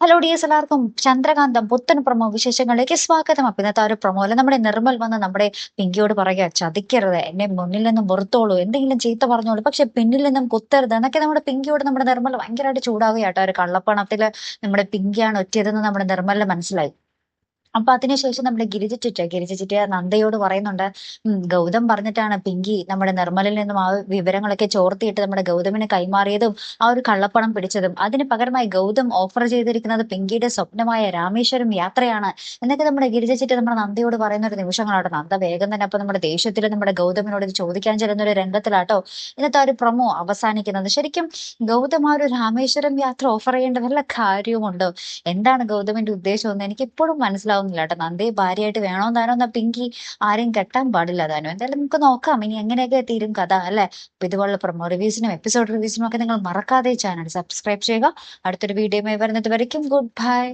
Hello dears, എല്ലാവർക്കും ചന്ദ്രകാന്തം പുത്തൻ promo വിശേഷങ്ങളിലേക്ക് സ്വാഗതം. അപ്പൊ ഇന്നത്തെ ഒരു പ്രൊമോയില് നമ്മുടെ നിർമ്മൽ വന്ന് നമ്മുടെ പിങ്കിയോട് പറയുക, ചതിക്കരുത്, എന്നെ മുന്നിൽ നിന്നും വെറുത്തോളൂ, എന്തെങ്കിലും ചീത്ത പറഞ്ഞോളൂ, പക്ഷെ പിന്നിൽ നിന്നും കുത്തരുത് എന്നൊക്കെ നമ്മുടെ പിങ്കിയോട് നമ്മുടെ നിർമ്മൽ ഭയങ്കരമായിട്ട് ചൂടാവുകയാട്ടോ. ഒരു കള്ളപ്പണത്തില് നമ്മുടെ പിങ്കിയാണ് ഒറ്റിയതെന്ന് നമ്മുടെ നിർമ്മലിന് മനസ്സിലായി. അപ്പൊ അതിനുശേഷം നമ്മുടെ ഗിരിജ ചിറ്റ നന്ദയോട് പറയുന്നുണ്ട്, ഗൗതം പറഞ്ഞിട്ടാണ് പിങ്കി നമ്മുടെ നിർമ്മലിൽ നിന്നും ആ വിവരങ്ങളൊക്കെ ചോർത്തിയിട്ട് നമ്മുടെ ഗൗതമിന് കൈമാറിയതും ആ ഒരു കള്ളപ്പണം പിടിച്ചതും. അതിന് പകരമായി ഗൗതം ഓഫർ ചെയ്തിരിക്കുന്നത് പിങ്കിയുടെ സ്വപ്നമായ രാമേശ്വരം യാത്രയാണ് എന്നൊക്കെ നമ്മുടെ ഗിരിജ ചിറ്റ നമ്മുടെ നന്ദയോട് പറയുന്ന ഒരു നിമിഷങ്ങളാട്ടോ. നന്ദ വേഗം തന്നെ അപ്പൊ നമ്മുടെ ദേഷ്യത്തിൽ നമ്മുടെ ഗൗതമിനോട് ഇത് ചോദിക്കാൻ ചെല്ലുന്ന ഒരു രംഗത്തിലാട്ടോ ഇന്നത്തെ ആ ഒരു പ്രൊമോ അവസാനിക്കുന്നത്. ശരിക്കും ഗൗതം ആ ഒരു രാമേശ്വരം യാത്ര ഓഫർ ചെയ്യേണ്ട വല്ല കാര്യവുമുണ്ടോ? എന്താണ് ഗൗതമിന്റെ ഉദ്ദേശം എന്ന് എനിക്ക് ഇപ്പോഴും മനസ്സിലാവുന്നില്ല കേട്ടോ. നന്ദയെ ഭാര്യയായിട്ട് വേണോ താനോ എന്നാ പിങ്കി ആരെയും കെട്ടാൻ പാടില്ല താനും. എന്തായാലും നമുക്ക് നോക്കാം ഇനി എങ്ങനെയൊക്കെ തീരും കഥ, അല്ലെ? അപ്പൊ ഇതുപോലുള്ള പ്രൊമോ റിവ്യൂസിനും എപ്പിസോഡ് റിവ്യൂസിനും ഒക്കെ നിങ്ങൾ മറക്കാതെ ചാനൽ സബ്സ്ക്രൈബ് ചെയ്യുക. അടുത്തൊരു വീഡിയോയുമായി വരുന്നത് വരയ്ക്കും ഗുഡ് ബൈ.